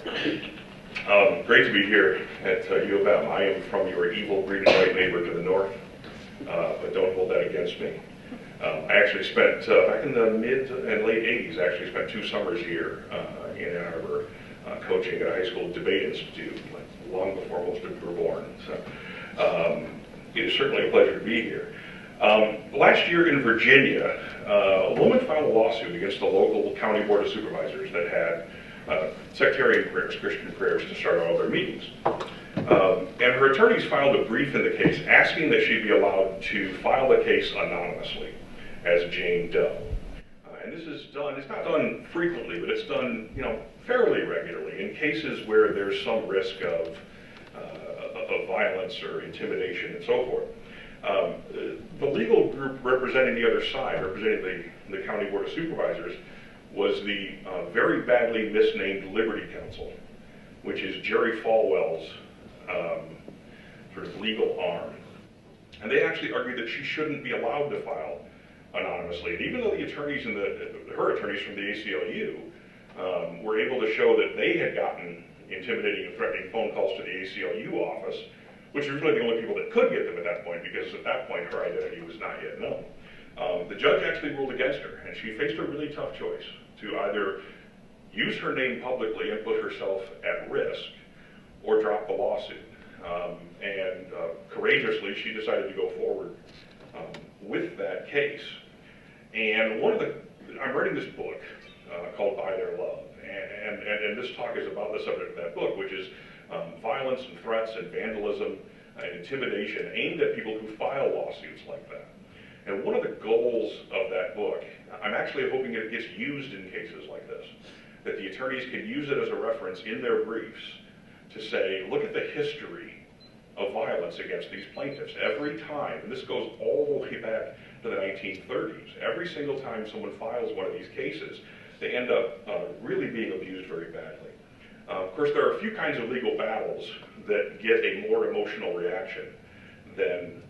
Great to be here at U of M. I am from your evil green and white neighbor to the north, but don't hold that against me. I actually spent, back in the mid and late 80s, I actually spent 2 summers here in Ann Arbor coaching at a high school debate institute, long before most of you were born. So it is certainly a pleasure to be here. Last year in Virginia, a woman filed a lawsuit against the local county board of supervisors that had sectarian prayers, Christian prayers, to start all their meetings. And her attorneys filed a brief in the case asking that she be allowed to file the case anonymously as Jane Doe. And this is done, it's not done frequently, but it's done, fairly regularly in cases where there's some risk of violence or intimidation and so forth. The legal group representing the other side, representing the county board of supervisors, was the very badly misnamed Liberty Council, which is Jerry Falwell's sort of legal arm. And they actually argued that she shouldn't be allowed to file anonymously. And even though the attorneys and her attorneys from the ACLU were able to show that they had gotten intimidating and threatening phone calls to the ACLU office, which was really the only people that could get them at that point, because at that point her identity was not yet known. The judge actually ruled against her, and she faced a really tough choice to either use her name publicly and put herself at risk, or drop the lawsuit. And courageously, she decided to go forward with that case. And I'm writing this book called By Their Love, and this talk is about the subject of that book, which is violence and threats and vandalism and intimidation aimed at people who file lawsuits like that. And one of the goals of that book, I'm actually hoping that it gets used in cases like this, that the attorneys can use it as a reference in their briefs to say, look at the history of violence against these plaintiffs. Every time, and this goes all the way back to the 1930s, every single time someone files one of these cases, they end up really being abused very badly. Of course, there are a few kinds of legal battles that get a more emotional reaction than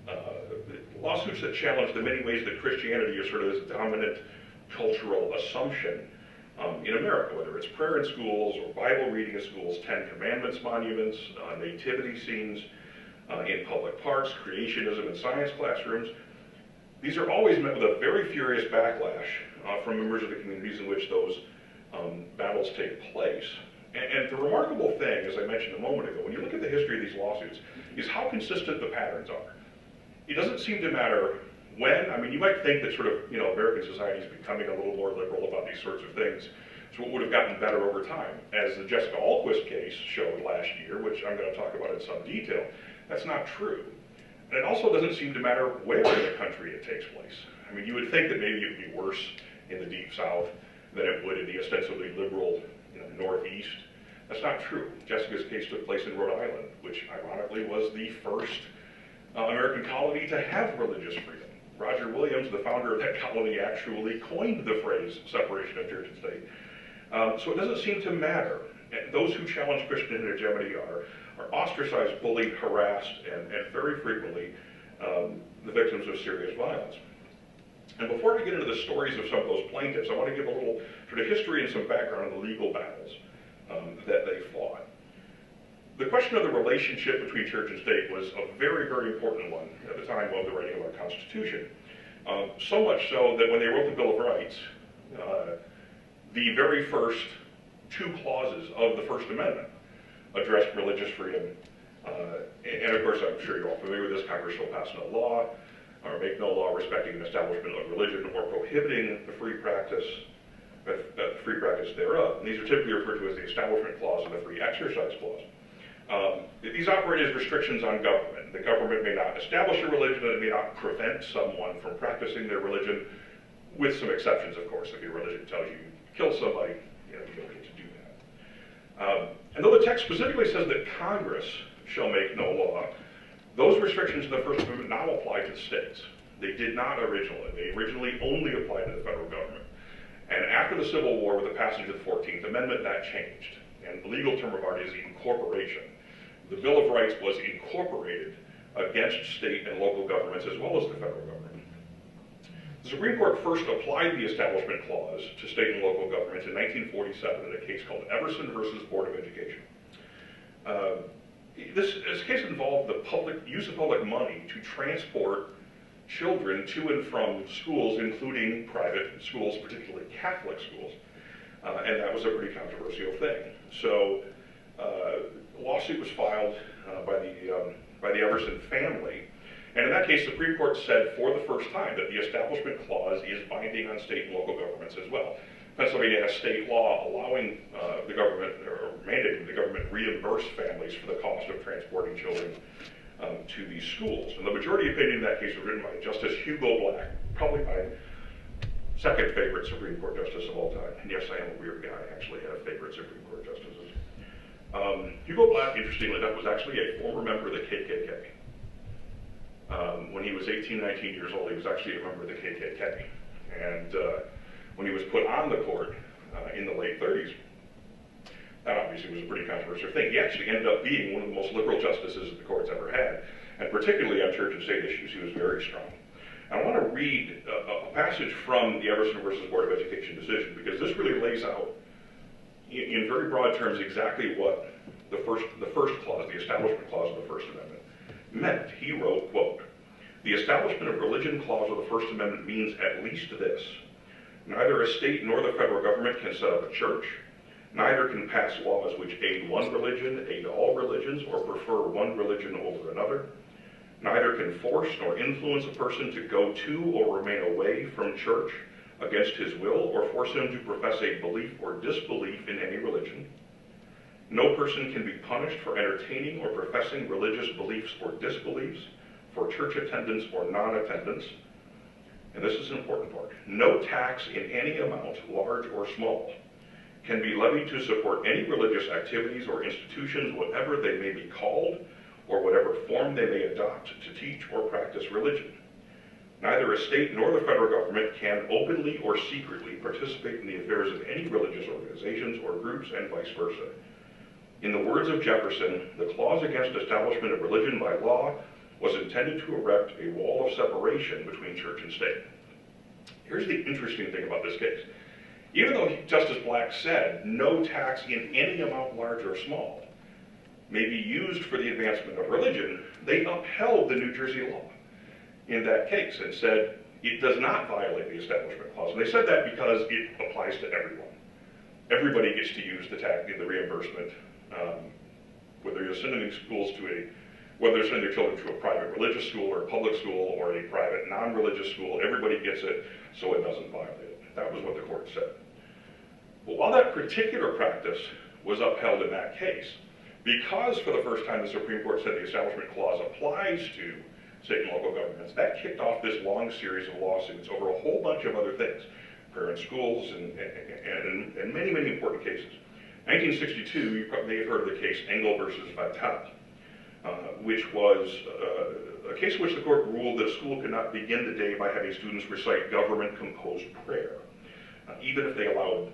lawsuits that challenge the many ways that Christianity is sort of this dominant cultural assumption in America, whether it's prayer in schools or Bible reading in schools, 10 Commandments monuments, nativity scenes in public parks, creationism in science classrooms. These are always met with a very furious backlash from members of the communities in which those battles take place. And the remarkable thing, as I mentioned a moment ago, when you look at the history of these lawsuits, is how consistent the patterns are. It doesn't seem to matter when. I mean, you might think that sort of, American society is becoming a little more liberal about these sorts of things, so it would have gotten better over time. As the Jessica Alquist case showed last year, which I'm going to talk about in some detail, that's not true. And it also doesn't seem to matter where in the country it takes place. I mean, you would think that maybe it would be worse in the Deep South than it would in the ostensibly liberal Northeast. That's not true. Jessica's case took place in Rhode Island, which ironically was the first American colony to have religious freedom. Roger Williams, the founder of that colony, actually coined the phrase separation of church and state. So it doesn't seem to matter. And those who challenge Christian hegemony are ostracized, bullied, harassed, and very frequently the victims of serious violence. And before I get into the stories of some of those plaintiffs, I want to give a little sort of history and some background on the legal battles that they fought. The question of the relationship between church and state was a very, very important one at the time of the writing of our Constitution. So much so that when they wrote the Bill of Rights, the very first 2 clauses of the First Amendment addressed religious freedom. And of course, I'm sure you're all familiar with this. Congress shall pass no law or make no law respecting an establishment of religion or prohibiting the free practice thereof. And these are typically referred to as the Establishment Clause and the Free Exercise Clause. These operate as restrictions on government. The government may not establish a religion, and it may not prevent someone from practicing their religion, with some exceptions, of course. If your religion tells you to kill somebody, you don't get to do that. And though the text specifically says that Congress shall make no law, those restrictions in the First Amendment now apply to the states. They did not originally. They originally only applied to the federal government. And after the Civil War, with the passage of the 14th Amendment, that changed. And the legal term of art is incorporation. The Bill of Rights was incorporated against state and local governments as well as the federal government. The Supreme Court first applied the Establishment Clause to state and local governments in 1947 in a case called Everson versus Board of Education. This case involved the use of public money to transport children to and from schools, including private schools, particularly Catholic schools, and that was a pretty controversial thing. So a lawsuit was filed by the Everson family, and in that case, the Supreme Court said for the first time that the Establishment Clause is binding on state and local governments as well. Pennsylvania has state law allowing the government, or mandating the government, reimburse families for the cost of transporting children to these schools. And the majority opinion in that case was written by Justice Hugo Black, probably my second favorite Supreme Court justice of all time. And yes, I am a weird guy. I actually have favorite Supreme Court justices. Hugo Black, interestingly enough, was actually a former member of the KKK. When he was 18, 19 years old, he was actually a member of the KKK. And when he was put on the court in the late 30s, that obviously was a pretty controversial thing. He actually ended up being one of the most liberal justices that the court's ever had, and particularly on church and state issues, he was very strong. And I want to read a passage from the Everson versus Board of Education decision, because this really lays out, in very broad terms, exactly what the first clause, the Establishment Clause of the First Amendment, meant. He wrote, quote, "The Establishment of Religion Clause of the First Amendment means at least this: neither a state nor the federal government can set up a church, neither can pass laws which aid one religion, aid all religions, or prefer one religion over another, neither can force nor influence a person to go to or remain away from church against his will, or force him to profess a belief or disbelief in any religion. No person can be punished for entertaining or professing religious beliefs or disbeliefs, for church attendance or non-attendance." And this is an important part. "No tax in any amount, large or small, can be levied to support any religious activities or institutions, whatever they may be called, or whatever form they may adopt to teach or practice religion. Neither a state nor the federal government can openly or secretly participate in the affairs of any religious organizations or groups, and vice versa. In the words of Jefferson, the clause against establishment of religion by law was intended to erect a wall of separation between church and state." Here's the interesting thing about this case. Even though Justice Black said no tax in any amount, large or small, may be used for the advancement of religion, they upheld the New Jersey law in that case and said it does not violate the Establishment Clause. And they said that because it applies to everyone. Everybody gets to use the reimbursement, whether you're sending schools to whether they're sending their children to a private religious school or a public school or a private non-religious school, everybody gets it, so it doesn't violate it. That was what the court said. But while that particular practice was upheld in that case, because for the first time the Supreme Court said the Establishment Clause applies to state and local governments, that kicked off this long series of lawsuits over a whole bunch of other things, prayer in schools and many, many important cases. 1962, you may have heard of the case Engel versus Vitale, which was a case in which the court ruled that a school could not begin the day by having students recite government-composed prayer, even if they allowed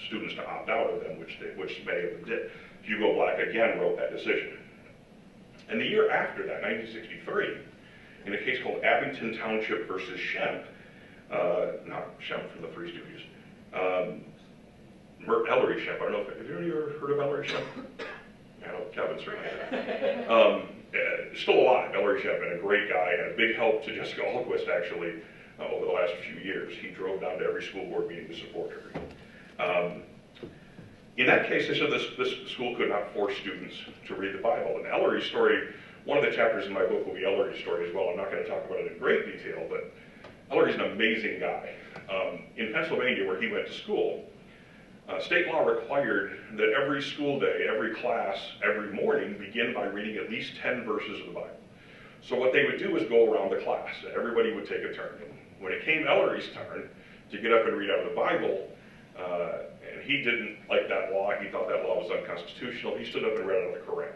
students to opt out of them, which many of them did. Hugo Black again wrote that decision. And the year after that, 1963, in a case called Abington Township versus Shemp, not Shemp from the Three Stooges, Ellery Shemp. I don't know if have you ever heard of Ellery Shemp? I know Kevin's certainly has. Still alive, Ellery Shemp, and a great guy, and a big help to Jessica Alquist actually over the last few years. He drove down to every school board meeting to support her. In that case, they said this school could not force students to read the Bible. And Ellery's story, one of the chapters in my book will be Ellery's story as well. I'm not going to talk about it in great detail, but Ellery's an amazing guy. In Pennsylvania, where he went to school, state law required that every school day, every class, every morning begin by reading at least 10 verses of the Bible. So what they would do is go around the class, and everybody would take a turn. And when it came Ellery's turn to get up and read out of the Bible, and he didn't like that law, he thought that law was unconstitutional, he stood up and read out of the Quran.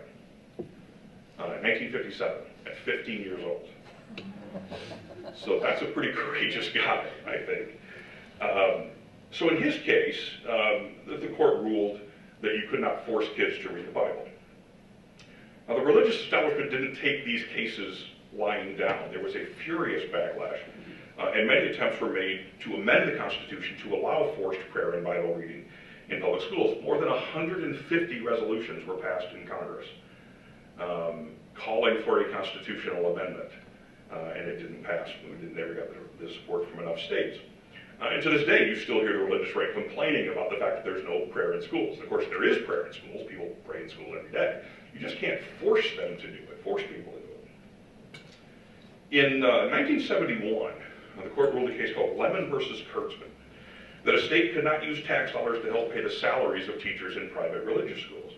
In 1957, at 15 years old. So that's a pretty courageous guy, I think. So in his case, the court ruled that you could not force kids to read the Bible. Now the religious establishment didn't take these cases lying down. There was a furious backlash And many attempts were made to amend the Constitution to allow forced prayer and Bible reading in public schools. More than 150 resolutions were passed in Congress calling for a constitutional amendment, and it didn't pass. We never got the support from enough states. And to this day, you still hear the religious right complaining about the fact that there's no prayer in schools. Of course, there is prayer in schools. People pray in school every day. You just can't force them to do it, force people to do it. In 1971, the court ruled a case called Lemon versus Kurtzman, that a state could not use tax dollars to help pay the salaries of teachers in private religious schools.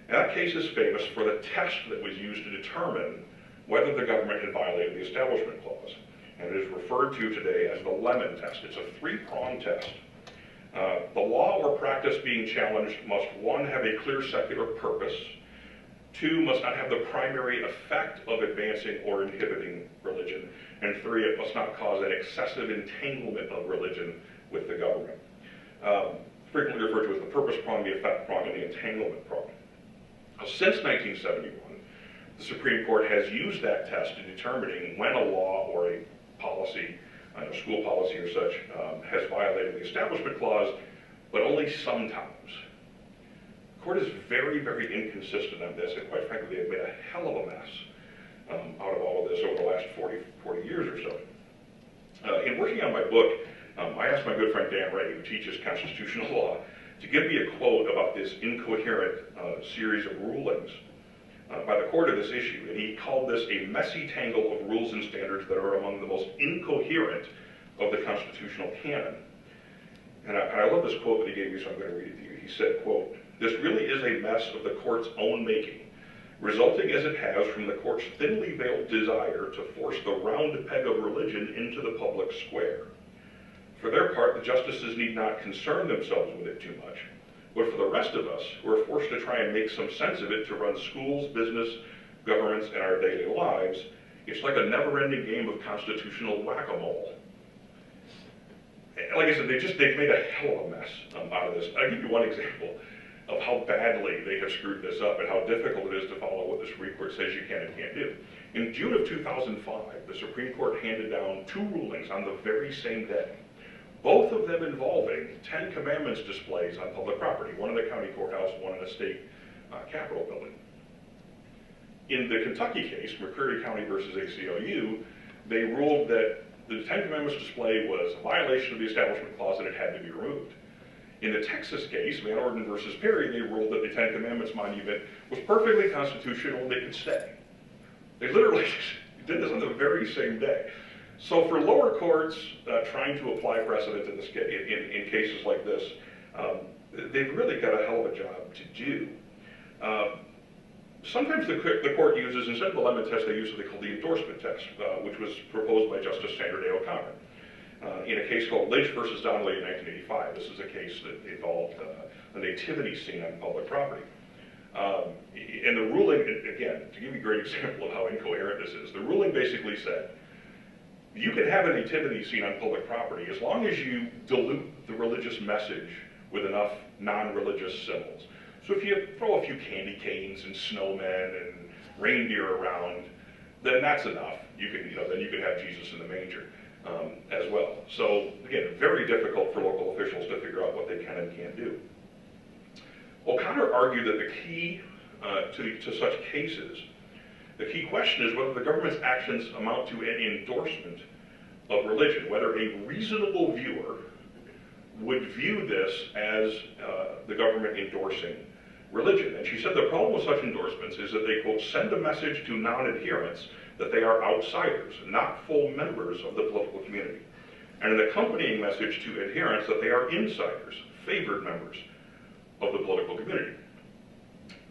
And that case is famous for the test that was used to determine whether the government had violated the Establishment Clause. And it is referred to today as the Lemon test. It's a three-pronged test. The law or practice being challenged must, one, have a clear secular purpose, two, must not have the primary effect of advancing or inhibiting religion, and three, it must not cause an excessive entanglement of religion with the government. Frequently referred to as the purpose prong, the effect prong, and the entanglement prong. Since 1971, the Supreme Court has used that test in determining when a law or a policy, a school policy or such, has violated the Establishment Clause, but only sometimes. The court is very, very inconsistent on this, and quite frankly, they have made a hell of a mess out of all of this over the last 40 years or so. In working on my book, I asked my good friend Dan Ray, who teaches constitutional law, to give me a quote about this incoherent series of rulings by the court of this issue, and he called this a messy tangle of rules and standards that are among the most incoherent of the constitutional canon. And I love this quote that he gave me, so I'm going to read it to you. He said, quote, "This really is a mess of the court's own making, resulting as it has from the court's thinly veiled desire to force the round peg of religion into the public square. For their part, the justices need not concern themselves with it too much. But for the rest of us, who are forced to try and make some sense of it to run schools, business, governments, and our daily lives, it's like a never-ending game of constitutional whack-a-mole." Like I said, they've made a hell of a mess out of this. I'll give you one example of how badly they have screwed this up and how difficult it is to follow what the Supreme Court says you can and can't do. In June of 2005, the Supreme Court handed down two rulings on the very same day, both of them involving Ten Commandments displays on public property, one in the county courthouse, one in a state capitol building. In the Kentucky case, McCreary County versus ACLU, they ruled that the Ten Commandments display was a violation of the Establishment Clause and it had to be removed. In the Texas case, Van Orden versus Perry, they ruled that the Ten Commandments monument was perfectly constitutional and they could stay. They literally did this on the very same day. So for lower courts trying to apply precedent in cases like this, they've really got a hell of a job to do. Sometimes the court uses, instead of the Lemon test, they use what they call the endorsement test, which was proposed by Justice Sandra Day O'Connor in a case called Lynch versus Donnelly in 1985. This is a case that involved a nativity scene on public property. And the ruling, again, to give you a great example of how incoherent this is, the ruling basically said, you can have a nativity scene on public property as long as you dilute the religious message with enough non-religious symbols. So if you throw a few candy canes and snowmen and reindeer around, then that's enough. Then you can have Jesus in the manger as well. So again, very difficult for local officials to figure out what they can and can't do. O'Connor argued that the key to such cases, the key question is whether the government's actions amount to an endorsement of religion, whether a reasonable viewer would view this as the government endorsing religion. And she said the problem with such endorsements is that they, quote, send a message to non-adherents that they are outsiders, not full members of the political community, and an accompanying message to adherents that they are insiders, favored members of the political community.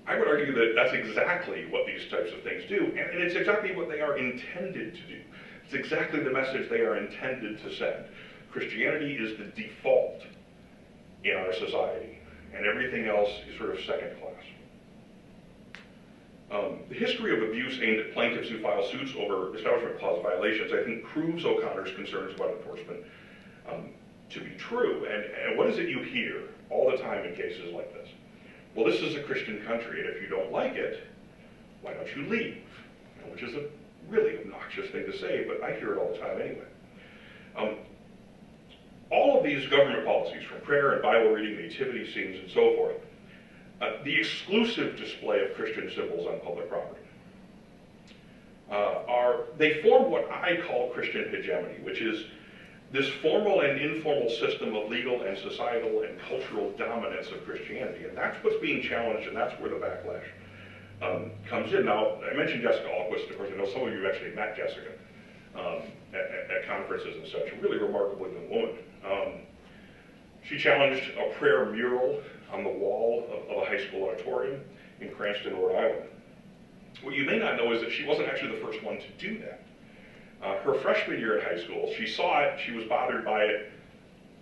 I would argue that that's exactly what these types of things do, and it's exactly what they are intended to do. It's exactly the message they are intended to send. Christianity is the default in our society, and everything else is sort of second class. The history of abuse aimed at plaintiffs who file suits over Establishment Clause violations, I think, proves O'Connor's concerns about enforcement to be true. And what is it you hear all the time in cases like this? Well, this is a Christian country, and if you don't like it, why don't you leave? Which is a really obnoxious thing to say, but I hear it all the time anyway. All of these government policies, from prayer and Bible reading, nativity scenes, and so forth, the exclusive display of Christian symbols on public property, they form what I call Christian hegemony, which is this formal and informal system of legal and societal and cultural dominance of Christianity. And that's what's being challenged, and that's where the backlash comes in. Now, I mentioned Jessica Ahlquist. Of course, I know some of you have actually met Jessica at conferences and such. A really remarkable young woman. She challenged a prayer mural on the wall of a high school auditorium in Cranston, Rhode Island. What you may not know is that she wasn't actually the first one to do that. Her freshman year in high school, she saw it, she was bothered by it,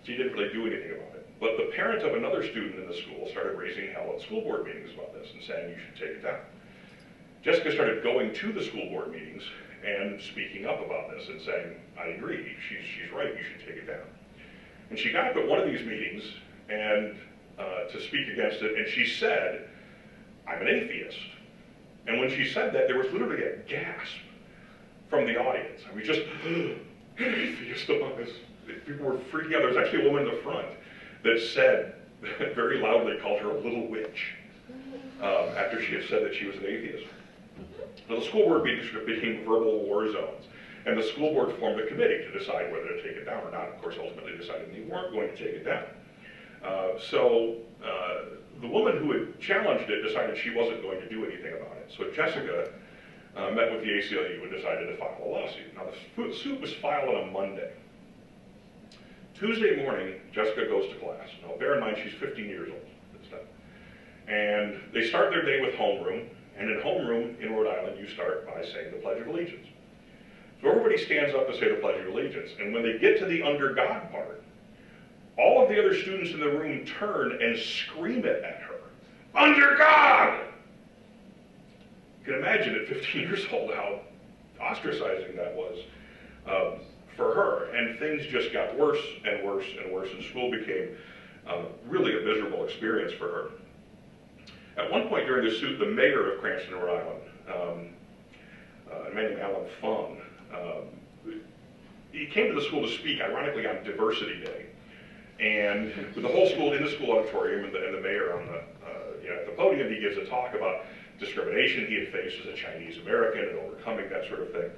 she didn't really do anything about it. But the parent of another student in the school started raising hell at school board meetings about this and saying you should take it down. Jessica started going to the school board meetings and speaking up about this and saying, I agree, she's right, you should take it down. And she got up at one of these meetings and to speak against it, and she said, I'm an atheist. And when she said that, there was literally a gasp from the audience. I mean, just, an atheist among us. People were freaking out. There was actually a woman in the front that said, very loudly, called her a little witch after she had said that she was an atheist. Now, the school board meetings became verbal war zones, and the school board formed a committee to decide whether to take it down or not. Of course, ultimately decided they weren't going to take it down. So the woman who had challenged it decided she wasn't going to do anything about it. So Jessica met with the ACLU and decided to file a lawsuit. Now, the suit was filed on a Monday. Tuesday morning, Jessica goes to class. Now, bear in mind, she's 15 years old at this time. And they start their day with homeroom. And in homeroom in Rhode Island, you start by saying the Pledge of Allegiance. So everybody stands up to say the Pledge of Allegiance. And when they get to the under God part, all of the other students in the room turn and scream it at her. Under God! You can imagine at 15 years old how ostracizing that was for her. And things just got worse and worse and worse, and school became really a miserable experience for her. At one point during the suit, the mayor of Cranston, Rhode Island, a man named Alan Fung, he came to the school to speak, ironically, on Diversity Day. And with the whole school in the school auditorium and the mayor on at the podium, he gives a talk about discrimination he had faced as a Chinese American and overcoming that sort of thing.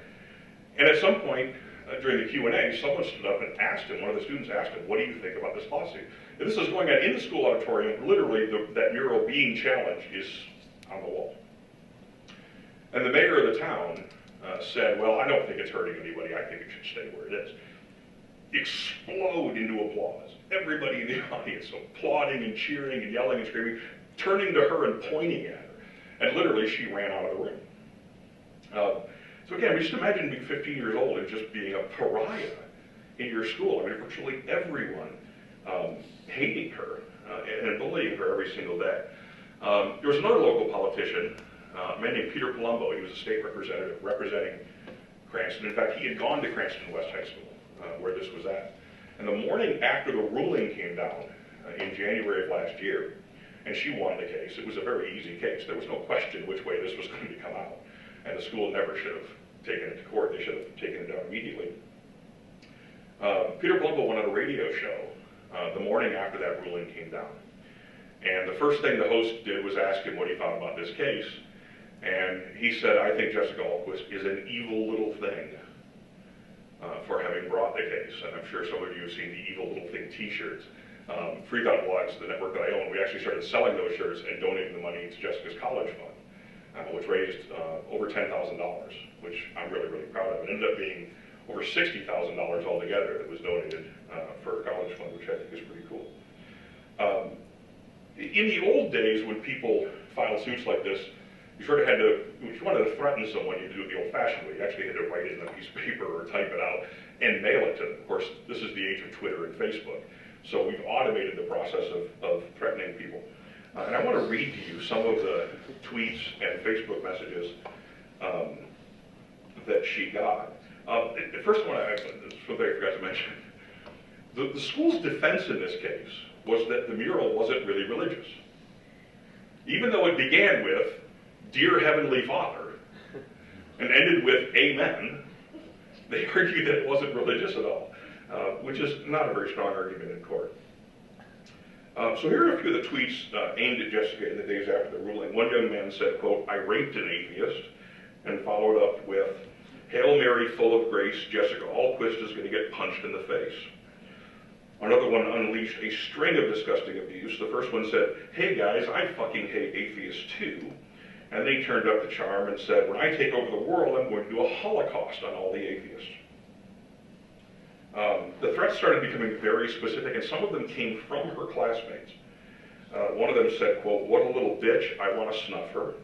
And at some point during the Q&A, someone stood up and asked him, one of the students asked him, what do you think about this lawsuit? And this is going on in the school auditorium. Literally, that mural being challenged is on the wall. And the mayor of the town said, well, I don't think it's hurting anybody. I think it should stay where it is. Explode into applause. Everybody in the audience applauding and cheering and yelling and screaming, turning to her and pointing at her. And literally, she ran out of the room. So again, just imagine being 15 years old and just being a pariah in your school. I mean, virtually everyone hating her and bullying her every single day. There was another local politician, a man named Peter Palumbo. He was a state representative representing Cranston. In fact, he had gone to Cranston West High School, where this was at. And the morning after the ruling came down in January of last year, and she won the case, it was a very easy case. There was no question which way this was going to come out. And the school never should have taken it to court. They should have taken it down immediately. Peter Palumbo went on a radio show the morning after that ruling came down. And the first thing the host did was ask him what he thought about this case. And he said, I think Jessica Ahlquist is an evil little thing for having brought the case. And I'm sure some of you have seen the Evil Little Thing t-shirts. Free Thought Blogs, the network that I own, we actually started selling those shirts and donating the money to Jessica's college fund, which raised over $10,000, which I'm really, really proud of. It ended up being over $60,000 altogether that was donated for her college fund, which I think is pretty cool. In the old days, when people filed suits like this, you sort of had to, if you wanted to threaten someone, you do it the old-fashioned way. You actually had to write it in a piece of paper or type it out and mail it to them. Of course, this is the age of Twitter and Facebook, so we've automated the process of threatening people. And I want to read to you some of the tweets and Facebook messages that she got. The first one, this is something I forgot to mention. The school's defense in this case was that the mural wasn't really religious. Even though it began with, Dear Heavenly Father, and ended with Amen, they argued that it wasn't religious at all. which is not a very strong argument in court. So here are a few of the tweets aimed at Jessica in the days after the ruling. One young man said, quote, "I raped an atheist," and followed up with, "Hail Mary, full of grace, Jessica Alquist is going to get punched in the face." Another one unleashed a string of disgusting abuse. The first one said, "Hey guys, I fucking hate atheists too." And then he turned up the charm and said, "When I take over the world, I'm going to do a holocaust on all the atheists." The threats started becoming very specific, and some of them came from her classmates. One of them said, quote, "What a little bitch, I want to snuff her."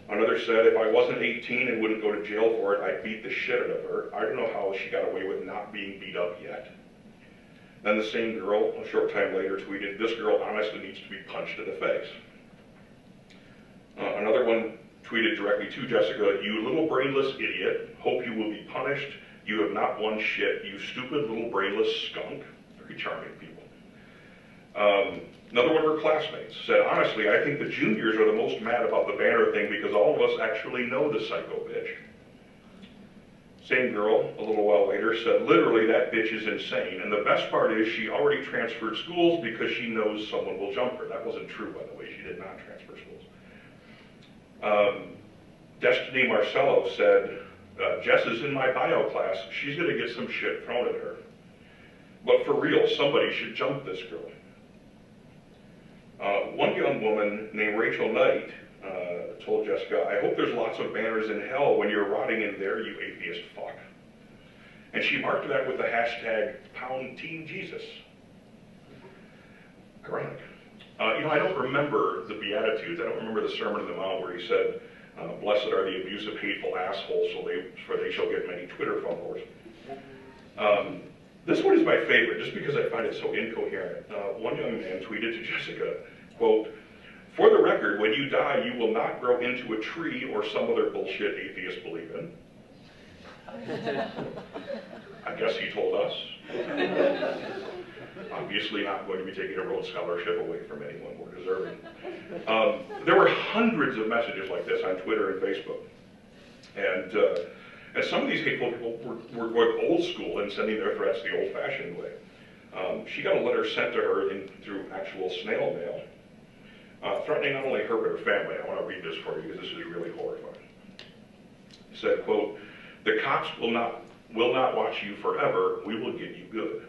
Another said, "If I wasn't 18 and wouldn't go to jail for it, I'd beat the shit out of her. I don't know how she got away with not being beat up yet." Then the same girl, a short time later, tweeted, "This girl honestly needs to be punched in the face." Another one tweeted directly to Jessica, "You little brainless idiot, hope you will be punished. You have not won shit, you stupid little brainless skunk." Very charming people. Another one of her classmates said, "Honestly, I think the juniors are the most mad about the banner thing because all of us actually know the psycho bitch." Same girl, a little while later, said, "Literally, that bitch is insane. And the best part is she already transferred schools because she knows someone will jump her." That wasn't true, by the way. She did not transfer schools. Destiny Marcello said, "Jess is in my bio class. She's going to get some shit thrown at her. But for real, somebody should jump this girl." One young woman named Rachel Knight told Jessica, "I hope there's lots of banners in hell when you're rotting in there, you atheist fuck." And she marked that with the hashtag #TeamJesus. Ironic. I don't remember the Beatitudes. I don't remember the Sermon on the Mount where he said, "Blessed are the abusive, hateful assholes, for they shall get many Twitter followers." This one is my favorite, just because I find it so incoherent. One young man tweeted to Jessica, quote, "For the record, when you die, you will not grow into a tree or some other bullshit atheists believe in." I guess he told us. Obviously not going to be taking a Rhodes Scholarship away from anyone more deserving. There were hundreds of messages like this on Twitter and Facebook. And some of these hateful people were going old school and sending their threats the old-fashioned way. She got a letter sent to her through actual snail mail, threatening not only her but her family. I want to read this for you because this is really horrifying. It said, quote, "The cops will not watch you forever. We will get you good.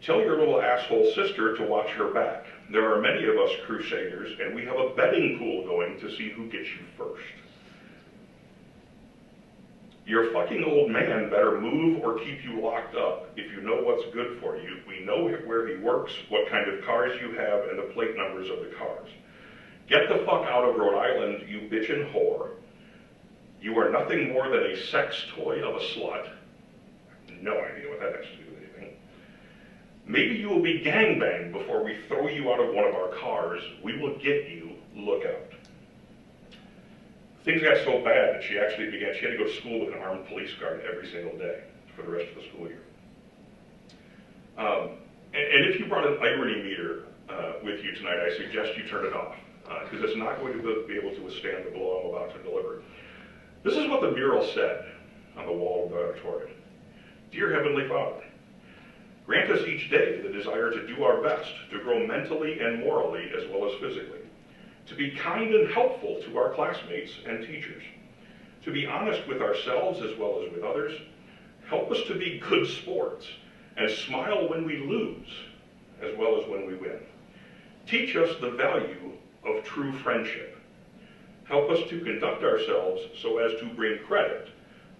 Tell your little asshole sister to watch her back. There are many of us crusaders, and we have a betting pool going to see who gets you first. Your fucking old man better move or keep you locked up. If you know what's good for you, we know where he works, what kind of cars you have, and the plate numbers of the cars. Get the fuck out of Rhode Island, you bitchin' whore. You are nothing more than a sex toy of a slut." No idea what that has to do with anything. "Maybe you will be gangbanged before we throw you out of one of our cars. We will get you. Look out." Things got so bad that she had to go to school with an armed police guard every single day for the rest of the school year. And if you brought an irony meter with you tonight, I suggest you turn it off, because it's not going to be able to withstand the blow I'm about to deliver. This is what the mural said on the wall of the auditorium. "Dear Heavenly Father, grant us each day the desire to do our best, to grow mentally and morally as well as physically, to be kind and helpful to our classmates and teachers, to be honest with ourselves as well as with others. Help us to be good sports and smile when we lose as well as when we win. Teach us the value of true friendship. Help us to conduct ourselves so as to bring credit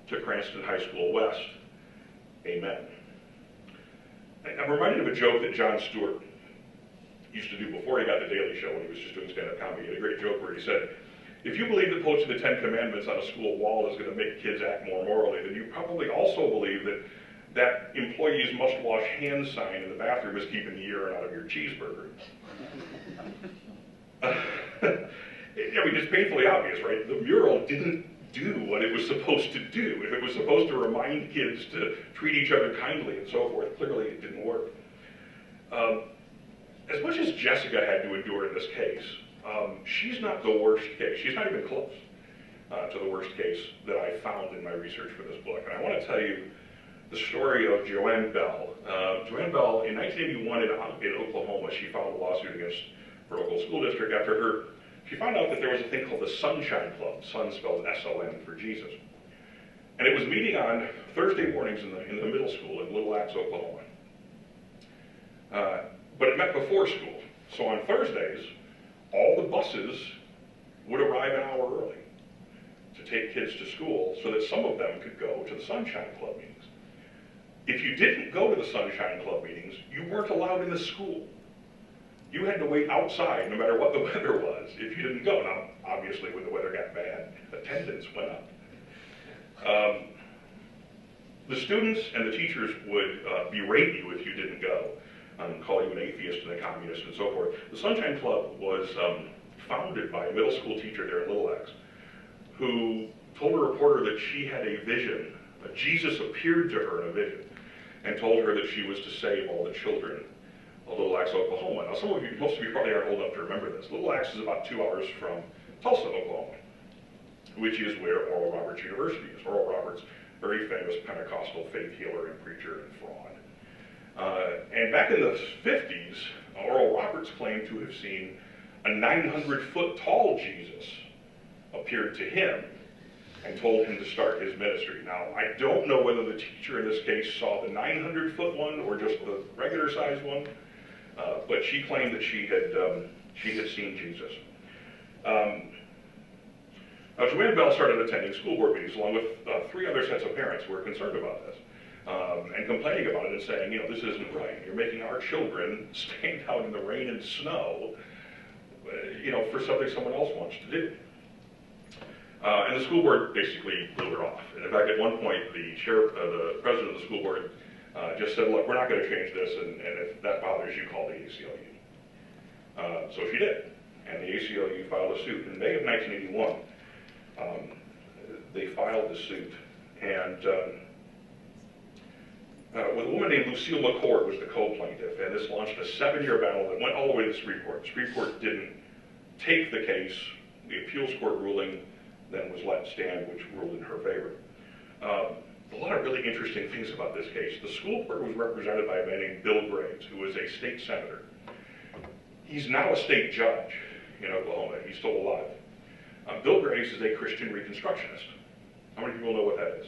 to Cranston High School West. Amen." I'm reminded of a joke that Jon Stewart used to do before he got the Daily Show when he was just doing stand-up comedy. He had a great joke where he said, "If you believe that posting the 10 Commandments on a school wall is going to make kids act more morally, then you probably also believe that employees must wash hands sign in the bathroom is keeping the urine out of your cheeseburger." I mean, it's painfully obvious, right? The mural didn't do what it was supposed to do. If it was supposed to remind kids to treat each other kindly and so forth, clearly it didn't work. As much as Jessica had to endure in this case, she's not the worst case. She's not even close to the worst case that I found in my research for this book. And I want to tell you the story of Joanne Bell. Joanne Bell, in 1981 in Oklahoma, she filed a lawsuit against her local school district after she found out that there was a thing called the Sunshine Club, Sun spelled S-O-N for Jesus. And it was meeting on Thursday mornings in the middle school in Little Axe, Oklahoma. But it met before school. So on Thursdays, all the buses would arrive an hour early to take kids to school so that some of them could go to the Sunshine Club meetings. If you didn't go to the Sunshine Club meetings, you weren't allowed in the school. You had to wait outside no matter what the weather was if you didn't go. Now, obviously, when the weather got bad, attendance went up. The students and the teachers would berate you if you didn't go, call you an atheist and a communist and so forth. The Sunshine Club was founded by a middle school teacher there in Little Axe, who told a reporter that she had a vision, that Jesus appeared to her in a vision, and told her that she was to save all the children of Little Axe, Oklahoma. Now, most of you probably aren't old enough to remember this. Little Axe is about 2 hours from Tulsa, Oklahoma, which is where Oral Roberts University is. Oral Roberts, very famous Pentecostal faith healer and preacher and fraud. And back in the 50s, Oral Roberts claimed to have seen a 900-foot tall Jesus appeared to him and told him to start his ministry. Now, I don't know whether the teacher in this case saw the 900-foot one or just the regular-sized one, but she claimed that she had seen Jesus. Now, Joanne Bell started attending school board meetings along with 3 other sets of parents who were concerned about this and complaining about it and saying, this isn't right. You're making our children stand out in the rain and snow, for something someone else wants to do. And the school board basically blew her off. And in fact, at one point, the president of the school board just said, look, we're not going to change this, and if that bothers you, call the ACLU. So she did. And the ACLU filed a suit. In May of 1981, they filed the suit, and with a woman named Lucille McCord was the co-plaintiff, and this launched a 7-year battle that went all the way to the Supreme Court. The Supreme Court didn't take the case. The appeals court ruling then was let stand, which ruled in her favor. A lot of really interesting things about this case. The school board was represented by a man named Bill Graves, who was a state senator. He's now a state judge in Oklahoma. He's still alive. Bill Graves is a Christian Reconstructionist. How many people know what that is?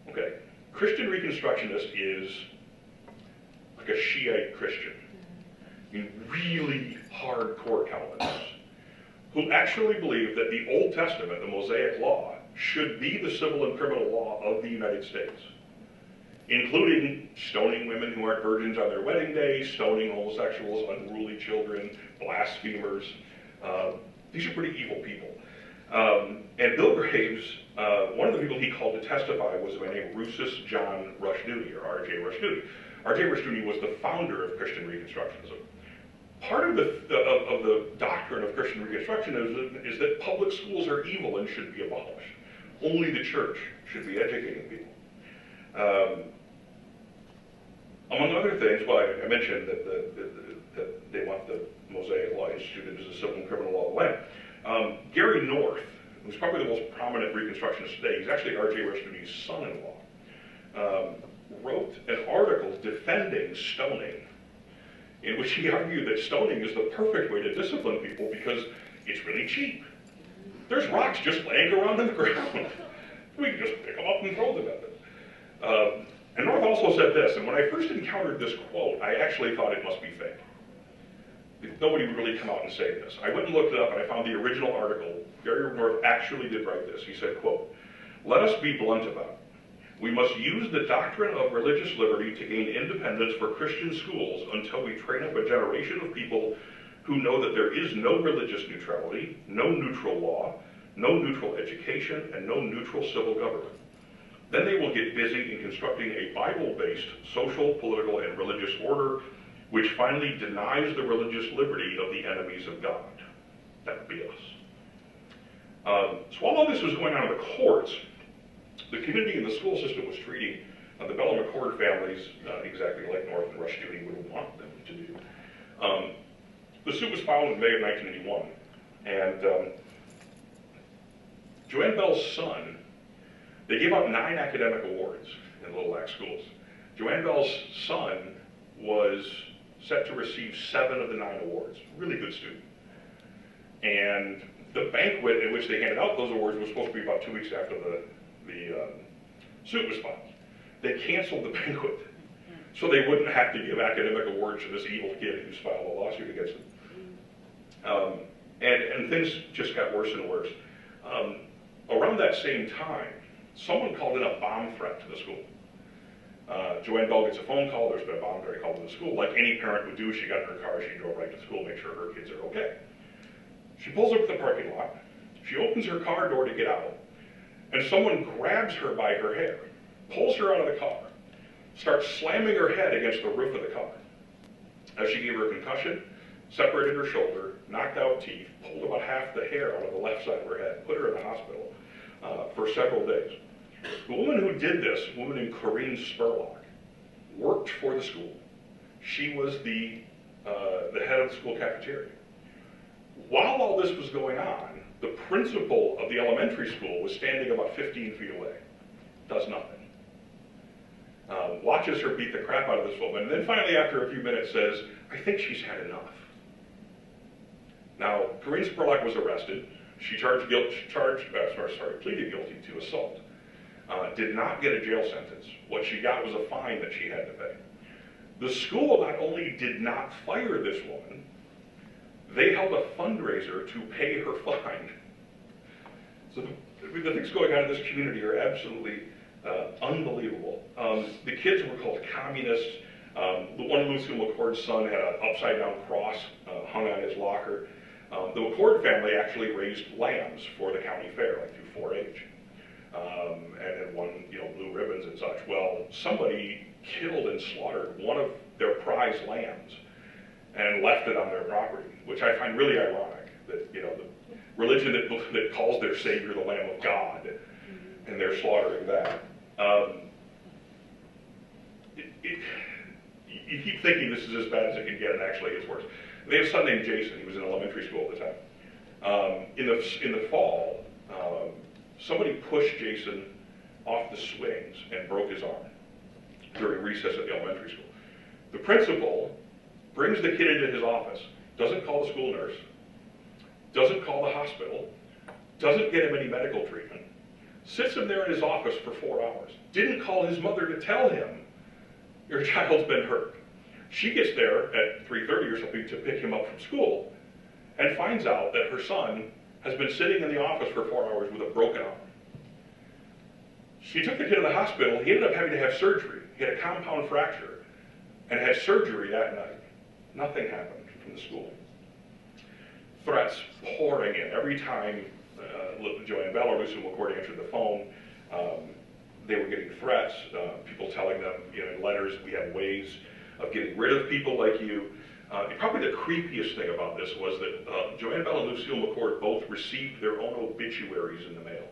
Okay. Christian Reconstructionist is like a Shiite Christian. Really hardcore Calvinists who actually believe that the Old Testament, the Mosaic Law, should be the civil and criminal law of the United States, including stoning women who aren't virgins on their wedding day, stoning homosexuals, unruly children, blasphemers. These are pretty evil people. And Bill Graves, one of the people he called to testify was a man named Russus John Rushdoony, or R.J. Rushdoony. R.J. Rushdoony was the founder of Christian Reconstructionism. Part of the doctrine of Christian Reconstructionism is that public schools are evil and should be abolished. Only the church should be educating people. Among other things, well, I mentioned that they want the Mosaic Law instituted as a civil and criminal law of the land. Gary North, who's probably the most prominent Reconstructionist today, he's actually R.J. Rushdoony's son-in-law, wrote an article defending stoning, in which he argued that stoning is the perfect way to discipline people because it's really cheap. There's rocks just laying around in the ground. We can just pick them up and throw them at them. And North also said this, and when I first encountered this quote, I actually thought it must be fake. Nobody would really come out and say this. I went and looked it up, and I found the original article. Gary North actually did write this. He said, quote, "Let us be blunt about it. We must use the doctrine of religious liberty to gain independence for Christian schools until we train up a generation of people who know that there is no religious neutrality, no neutral law, no neutral education, and no neutral civil government. Then they will get busy in constructing a Bible-based social, political, and religious order which finally denies the religious liberty of the enemies of God." That would be us. So while all this was going on in the courts, the community and the school system was treating the Bell and McCord families exactly like North and Rushdoony would want them to do. The suit was filed in May of 1981, and Joanne Bell's son They gave out 9 academic awards in Little Lac schools. Joanne Bell's son was set to receive 7 of the 9 awards. Really good student. And the banquet in which they handed out those awards was supposed to be about 2 weeks after the suit was filed. They canceled the banquet so they wouldn't have to give academic awards to this evil kid who's filed a lawsuit against them. And things just got worse and worse. Around that same time, someone called in a bomb threat to the school. Joanne Bell gets a phone call, there's been a bomb threat called to the school. Like any parent would do, she got in her car, she drove right to school, make sure her kids are okay. She pulls up to the parking lot, she opens her car door to get out, and someone grabs her by her hair, pulls her out of the car, starts slamming her head against the roof of the car. As she gave her a concussion, separated her shoulder, knocked out teeth, pulled about half the hair out of the left side of her head, put her in the hospital for several days. The woman who did this, a woman named Corinne Spurlock, worked for the school. She was the head of the school cafeteria. While all this was going on, the principal of the elementary school was standing about 15 feet away. Does nothing. Watches her beat the crap out of this woman, and then finally after a few minutes says, I think she's had enough. Now, Corinne Spurlock was arrested. She pleaded guilty to assault. Did not get a jail sentence. What she got was a fine that she had to pay. The school not only did not fire this woman, they held a fundraiser to pay her fine. So the things going on in this community are absolutely unbelievable. The kids were called communists. The one Lucille McCord's son had an upside-down cross hung on his locker. The McCord family actually raised lambs for the county fair, like through 4-H, and had won, blue ribbons and such. Well, somebody killed and slaughtered one of their prize lambs and left it on their property, which I find really ironic. That the religion that calls their savior the Lamb of God, and they're slaughtering that. You keep thinking this is as bad as it can get, and actually it's worse. They have a son named Jason. He was in elementary school at the time. In the fall, somebody pushed Jason off the swings and broke his arm during recess at the elementary school. The principal brings the kid into his office, doesn't call the school nurse, doesn't call the hospital, doesn't get him any medical treatment, sits him there in his office for 4 hours, didn't call his mother to tell him, your child's been hurt. She gets there at 3:30 or something to pick him up from school and finds out that her son has been sitting in the office for 4 hours with a broken arm. She took the kid to the hospital. He ended up having to have surgery. He had a compound fracture and had surgery that night. Nothing happened from the school. Threats pouring in. Every time Joanne Bell or Lucille McCord answered the phone, they were getting threats, people telling them in letters, we have ways of getting rid of people like you. Probably the creepiest thing about this was that Joanne Bell and Lucille McCord both received their own obituaries in the mail,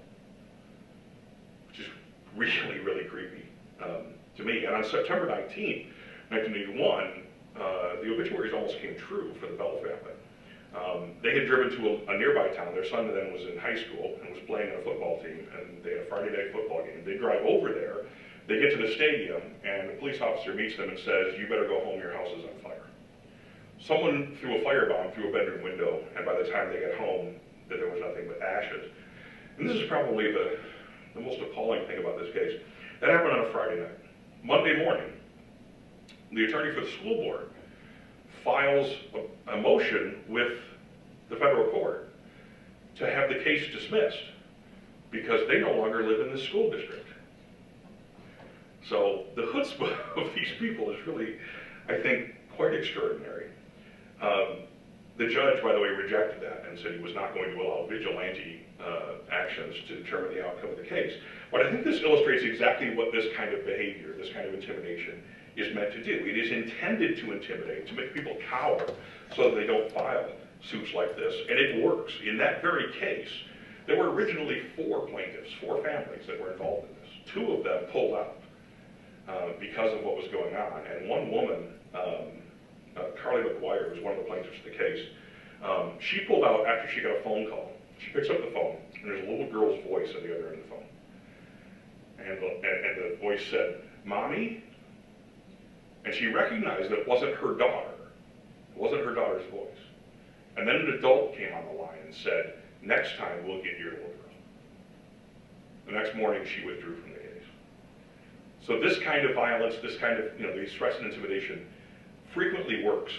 which is really, really creepy to me. And on September 19th, 1981, the obituaries almost came true for the Bell family. They had driven to a nearby town. Their son then was in high school and was playing on a football team, and they had a Friday night football game. They drive over there, they get to the stadium, and the police officer meets them and says, you better go home, your house is on fire. Someone threw a firebomb through a bedroom window, and by the time they get home, that there was nothing but ashes. And this is probably the most appalling thing about this case. That happened on a Friday night. Monday morning, the attorney for the school board files a motion with the federal court to have the case dismissed because they no longer live in the school district. So the chutzpah of these people is really, I think, quite extraordinary. The judge, by the way, rejected that and said he was not going to allow vigilante actions to determine the outcome of the case. But I think this illustrates exactly what this kind of behavior, this kind of intimidation, is meant to do. It is intended to intimidate, to make people cower so that they don't file suits like this, and it works. In that very case, there were originally 4 plaintiffs, 4 families that were involved in this. 2 of them pulled out because of what was going on, and one woman, Carly McGuire, was one of the plaintiffs in the case, she pulled out after she got a phone call. She picks up the phone, and there's a little girl's voice on the other end of the phone. And the voice said, "Mommy?" And she recognized that it wasn't her daughter. It wasn't her daughter's voice. And then an adult came on the line and said, "Next time we'll get your little girl." The next morning she withdrew from the case. So this kind of violence, this kind of, these threats and intimidation frequently works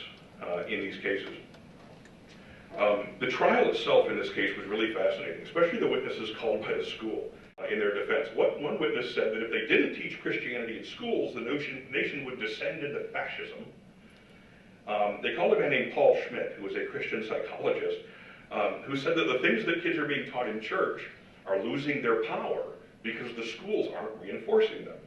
in these cases. The trial itself in this case was really fascinating, especially the witnesses called by the school in their defense. One witness said that if they didn't teach Christianity in schools, the nation would descend into fascism. They called a man named Paul Schmidt, who was a Christian psychologist, who said that the things that kids are being taught in church are losing their power because the schools aren't reinforcing them.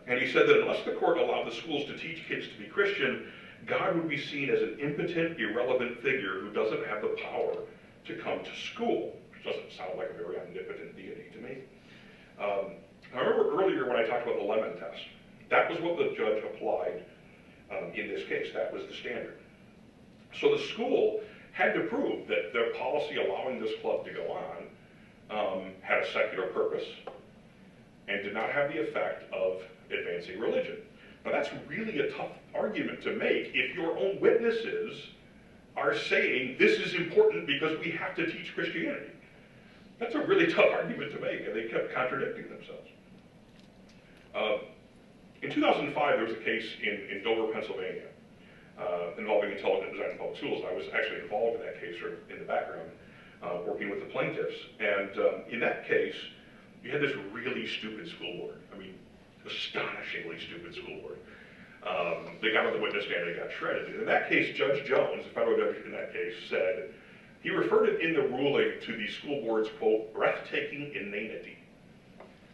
And he said that unless the court allowed the schools to teach kids to be Christian, God would be seen as an impotent, irrelevant figure who doesn't have the power to come to school, which doesn't sound like a very omnipotent deity to me. I remember earlier when I talked about the lemon test, that was what the judge applied in this case. That was the standard. So the school had to prove that their policy allowing this club to go on had a secular purpose and did not have the effect of advancing religion. Now that's really a tough argument to make if your own witnesses are saying this is important because we have to teach Christianity. That's a really tough argument to make, and they kept contradicting themselves. In 2005, there was a case in Dover, Pennsylvania, involving intelligent design in public schools. I was actually involved in that case, or in the background, working with the plaintiffs. And in that case, you had this really stupid school board. I mean, astonishingly stupid school board. They got on the witness stand and they got shredded. In that case, Judge Jones, the federal judge in that case, said, he referred it in the ruling to the school board's, quote, breathtaking inanity,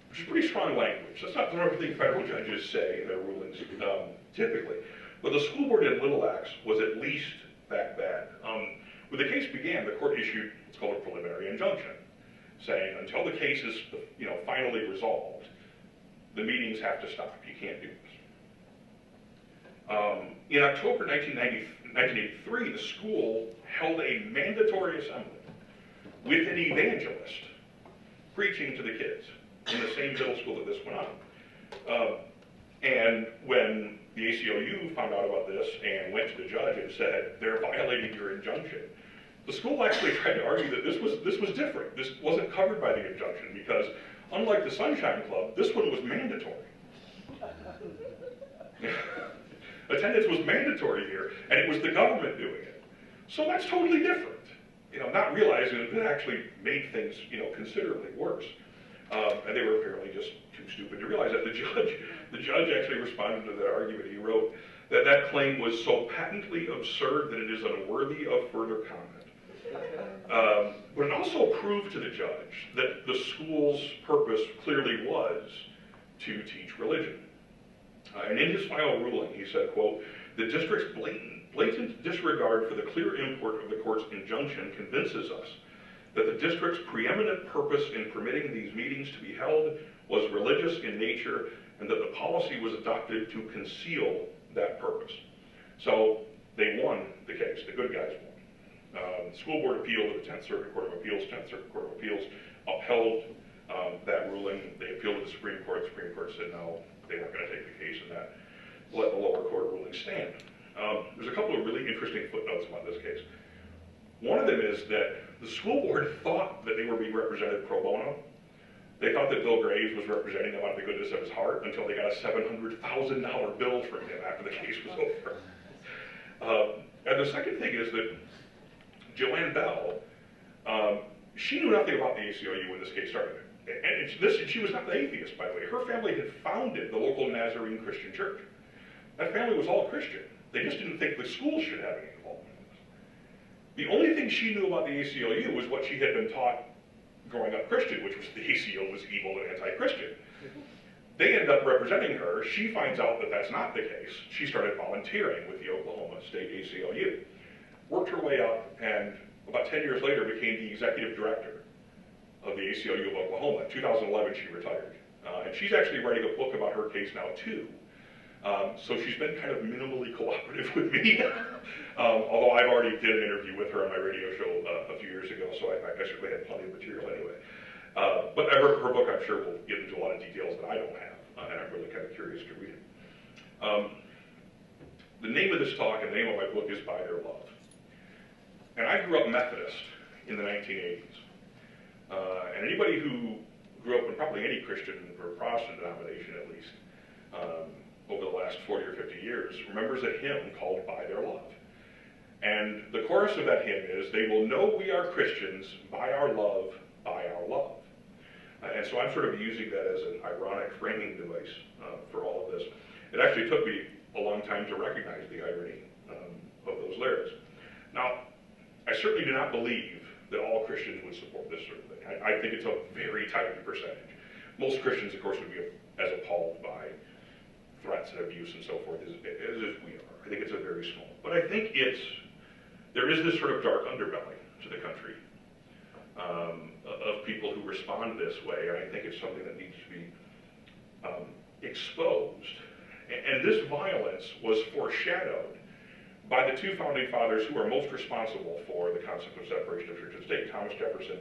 which is pretty strong language. That's not everything federal judges say in their rulings, typically. But the school board in Little Axe was at least that bad. When the case began, the court issued what's called a preliminary injunction, saying until the case is finally resolved, the meetings have to stop. You can't do this. In October 1983, the school held a mandatory assembly with an evangelist preaching to the kids in the same middle school that this went on. And when the ACLU found out about this and went to the judge and said, they're violating your injunction, the school actually tried to argue that this was different. This wasn't covered by the injunction because, unlike the Sunshine Club, this one was mandatory. Attendance was mandatory here, and it was the government doing it. So that's totally different. Not realizing that it actually made things, considerably worse. And they were apparently just too stupid to realize that. The judge actually responded to that argument. He wrote that that claim was so patently absurd that it is unworthy of further comment. But it also proved to the judge that the school's purpose clearly was to teach religion. And in his final ruling, he said, quote, the district's blatant disregard for the clear import of the court's injunction convinces us that the district's preeminent purpose in permitting these meetings to be held was religious in nature and that the policy was adopted to conceal that purpose. So they won the case. The good guys won. The school board appealed to the 10th Circuit Court of Appeals. 10th Circuit Court of Appeals upheld that ruling. They appealed to the Supreme Court. The Supreme Court said no, they weren't going to take the case and that let the lower court ruling stand. There's a couple of really interesting footnotes about this case. One of them is that the school board thought that they were being represented pro bono. They thought that Bill Graves was representing them out of the goodness of his heart until they got a $700,000 bill from him after the case was over. And the second thing is that Joanne Bell, she knew nothing about the ACLU when this case started. And she was not the atheist, by the way. Her family had founded the local Nazarene Christian church. That family was all Christian. They just didn't think the school should have any involvement in this. The only thing she knew about the ACLU was what she had been taught growing up Christian, which was the ACLU was evil and anti-Christian. They end up representing her. She finds out that that's not the case. She started volunteering with the Oklahoma State ACLU. Worked her way up, and about 10 years later became the executive director of the ACLU of Oklahoma. In 2011, she retired. And she's actually writing a book about her case now, too. So she's been kind of minimally cooperative with me, although I've already did an interview with her on my radio show a few years ago, so I certainly had plenty of material anyway. But her book, I'm sure, will get into a lot of details that I don't have, and I'm really kind of curious to read it. The name of this talk and the name of my book is By Their Love. And I grew up Methodist in the 1980s. And anybody who grew up in probably any Christian or Protestant denomination, at least, over the last 40 or 50 years, remembers a hymn called By Their Love. And the chorus of that hymn is, they will know we are Christians by our love, by our love. And so I'm sort of using that as an ironic framing device for all of this. It actually took me a long time to recognize the irony of those lyrics. Now, I certainly do not believe that all Christians would support this sort of thing. I think it's a very tiny percentage. Most Christians, of course, would be as appalled by threats and abuse and so forth as we are. I think it's a very small. But I think there is this sort of dark underbelly to the country of people who respond this way, and I think it's something that needs to be exposed. And this violence was foreshadowed by the two founding fathers who are most responsible for the concept of separation of church and state, Thomas Jefferson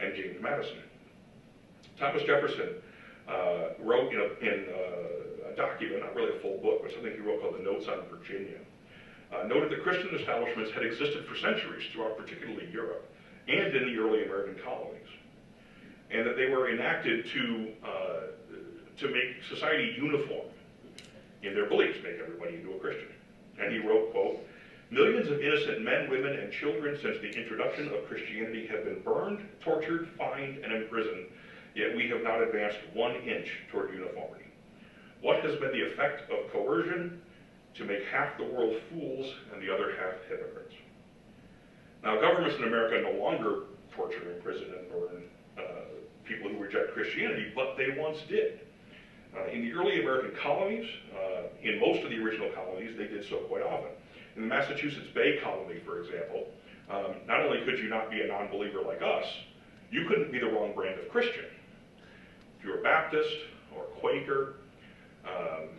and James Madison. Thomas Jefferson wrote in a document, not really a full book, but something he wrote called the Notes on Virginia, noted that Christian establishments had existed for centuries throughout particularly Europe and in the early American colonies, and that they were enacted to make society uniform in their beliefs, make everybody into a Christian. And he wrote, quote, millions of innocent men, women, and children since the introduction of Christianity have been burned, tortured, fined, and imprisoned, yet we have not advanced 1 inch toward uniformity. What has been the effect of coercion? To make half the world fools and the other half hypocrites. Now, governments in America no longer torture, imprison, and burn people who reject Christianity, but they once did. In the early American colonies, in most of the original colonies, they did so quite often. In the Massachusetts Bay Colony, for example, not only could you not be a non-believer like us, you couldn't be the wrong brand of Christian. If you were Baptist or Quaker,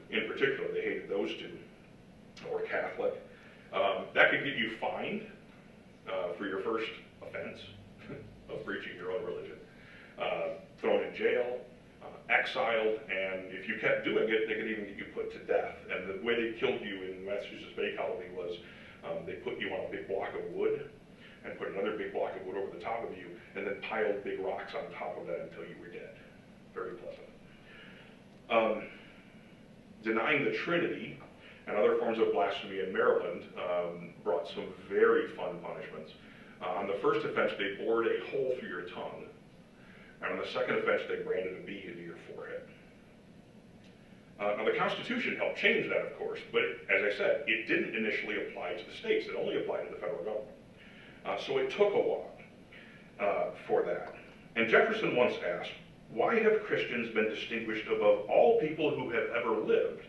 in particular, they hated those two, or Catholic, that could get you fined for your first offense of preaching your own religion, thrown in jail, exiled, and if you kept doing it, they could even get you put to death. And the way they killed you in Massachusetts Bay Colony was they put you on a big block of wood and put another big block of wood over the top of you and then piled big rocks on top of that until you were dead. Very pleasant. Denying the Trinity and other forms of blasphemy in Maryland brought some very fun punishments. On the first offense, they bored a hole through your tongue. And on the second offense, they branded a bee into your forehead. Now, the Constitution helped change that, of course, but as I said, it didn't initially apply to the states. It only applied to the federal government. So it took a while for that. And Jefferson once asked, why have Christians been distinguished above all people who have ever lived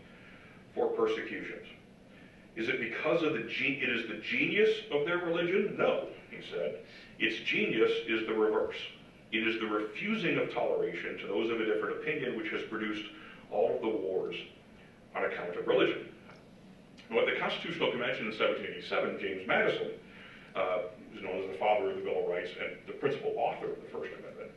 for persecutions? Is it because of it is the genius of their religion? No, he said. Its genius is the reverse. It is the refusing of toleration to those of a different opinion which has produced all of the wars on account of religion. Well, at the Constitutional Convention in 1787, James Madison, who's known as the father of the Bill of Rights and the principal author of the First Amendment,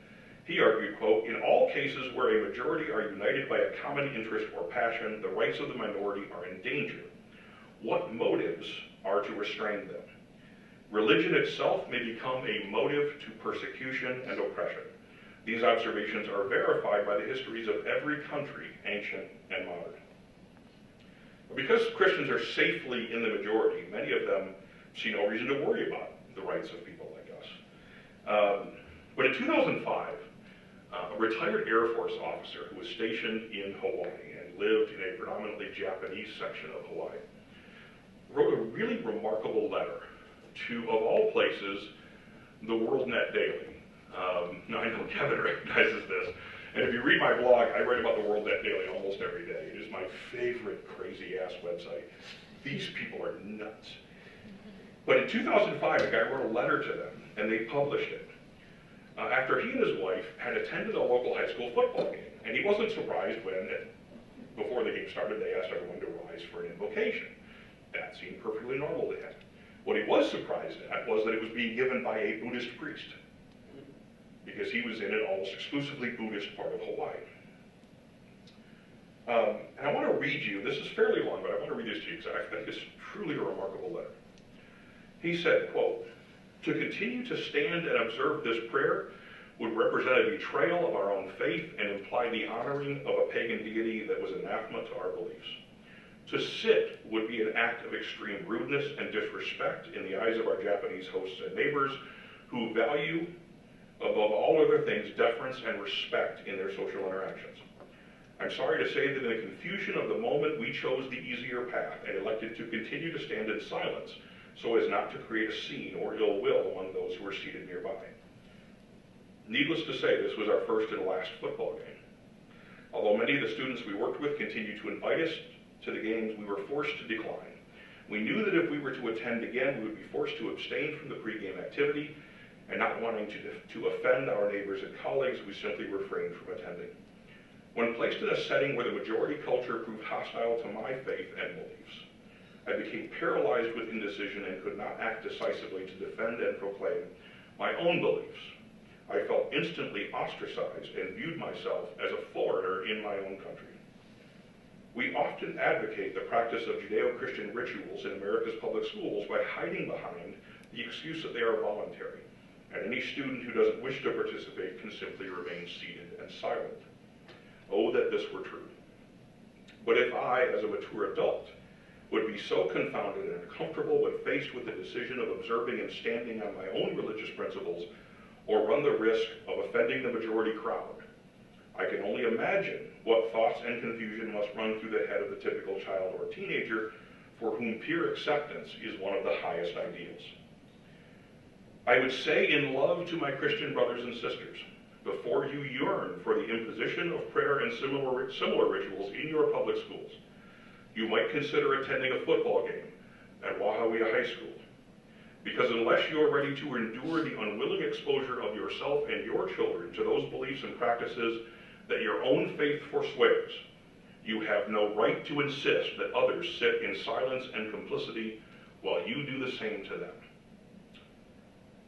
he argued, quote, in all cases where a majority are united by a common interest or passion, the rights of the minority are in danger. What motives are to restrain them? Religion itself may become a motive to persecution and oppression. These observations are verified by the histories of every country, ancient and modern. But because Christians are safely in the majority, many of them see no reason to worry about the rights of people like us. But in 2005, a retired Air Force officer who was stationed in Hawaii and lived in a predominantly Japanese section of Hawaii wrote a really remarkable letter to, of all places, the WorldNet Daily. Now, I know Kevin recognizes this, and if you read my blog, I write about the WorldNet Daily almost every day. It is my favorite crazy-ass website. These people are nuts. But in 2005, a guy wrote a letter to them, and they published it. After he and his wife had attended a local high school football game, and he wasn't surprised when, before the game started, they asked everyone to rise for an invocation. That seemed perfectly normal to him. What he was surprised at was that it was being given by a Buddhist priest. because he was in an almost exclusively Buddhist part of Hawaii. And I want to read you, this is fairly long, but I want to read this to you because I think it's truly a remarkable letter. He said, quote, "To continue to stand and observe this prayer would represent a betrayal of our own faith and imply the honoring of a pagan deity that was anathema to our beliefs. To sit would be an act of extreme rudeness and disrespect in the eyes of our Japanese hosts and neighbors who value, above all other things, deference and respect in their social interactions. I'm sorry to say that in the confusion of the moment, we chose the easier path and elected to continue to stand in silence so as not to create a scene or ill will among those who were seated nearby. Needless to say, this was our first and last football game. Although many of the students we worked with continued to invite us to the games, we were forced to decline. We knew that if we were to attend again, we would be forced to abstain from the pregame activity, and not wanting to offend our neighbors and colleagues, we simply refrained from attending. When placed in a setting where the majority culture proved hostile to my faith and beliefs, I became paralyzed with indecision and could not act decisively to defend and proclaim my own beliefs. I felt instantly ostracized and viewed myself as a foreigner in my own country. We often advocate the practice of Judeo-Christian rituals in America's public schools by hiding behind the excuse that they are voluntary, and any student who doesn't wish to participate can simply remain seated and silent. Oh, that this were true. But if I, as a mature adult, would be so confounded and uncomfortable when faced with the decision of observing and standing on my own religious principles, or run the risk of offending the majority crowd, I can only imagine what thoughts and confusion must run through the head of the typical child or teenager for whom peer acceptance is one of the highest ideals. I would say in love to my Christian brothers and sisters, before you yearn for the imposition of prayer and similar rituals in your public schools, you might consider attending a football game at Wahawea High School. Because unless you are ready to endure the unwilling exposure of yourself and your children to those beliefs and practices that your own faith forswears, you have no right to insist that others sit in silence and complicity while you do the same to them."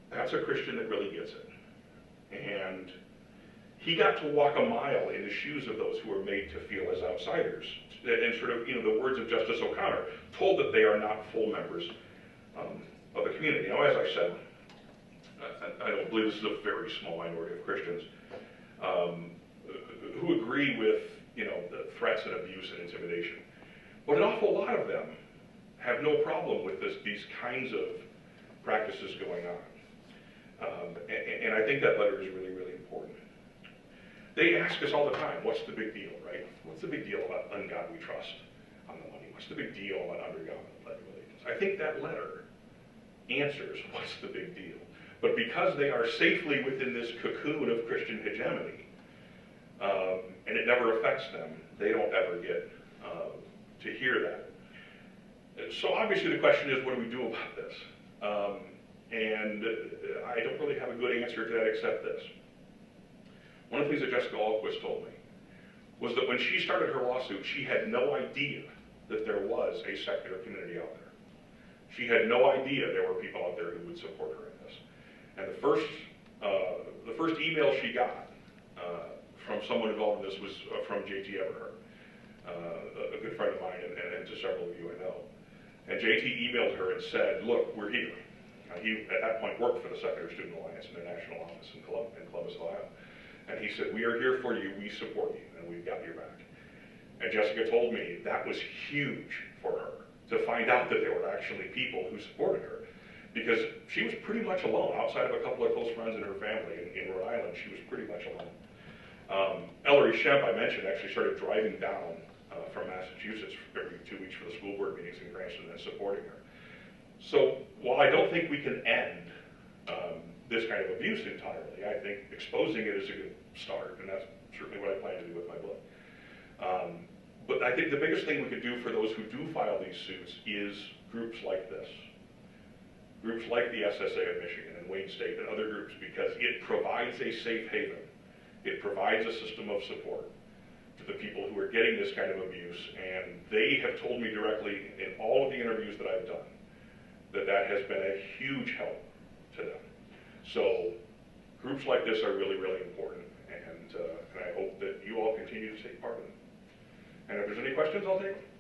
That's a Christian that really gets it. And he got to walk a mile in the shoes of those who were made to feel as outsiders. And sort of, the words of Justice O'Connor, told that they are not full members of the community. Now, as I said, I don't believe this is a very small minority of Christians who agree with, the threats and abuse and intimidation. But an awful lot of them have no problem with these kinds of practices going on. And I think that letter is really, really important. They ask us all the time, what's the big deal, right? What's the big deal about ungodly trust on the money? What's the big deal about undergodly allegiance? I think that letter answers what's the big deal. But because they are safely within this cocoon of Christian hegemony, and it never affects them, they don't ever get to hear that. So obviously the question is, what do we do about this? And I don't really have a good answer to that except this. One of the things that Jessica Alquist told me was that when she started her lawsuit, she had no idea that there was a secular community out there. She had no idea there were people out there who would support her in this. And the first email she got from someone involved in this was from J.T. Everhart, a good friend of mine, and to several of you I know. And J.T. emailed her and said, look, we're here. He, at that point, worked for the Secular Student Alliance in their national office in Columbus, Ohio. And he said, we are here for you, we support you, and we've got your back. And Jessica told me that was huge for her, to find out that there were actually people who supported her. Because she was pretty much alone, outside of a couple of close friends in her family in Rhode Island, she was pretty much alone. Ellery Shemp, I mentioned, actually started driving down from Massachusetts every 2 weeks for the school board meetings in Cranston and supporting her. So while I don't think we can end this kind of abuse entirely, I think exposing it is a good start, and that's certainly what I plan to do with my book. But I think the biggest thing we could do for those who do file these suits is groups like this. Groups like the SSA of Michigan and Wayne State and other groups, because it provides a safe haven. It provides a system of support to the people who are getting this kind of abuse, and they have told me directly in all of the interviews that I've done that that has been a huge help to them. So groups like this are really, really important, and I hope that you all continue to take part in them. And if there's any questions, I'll take them.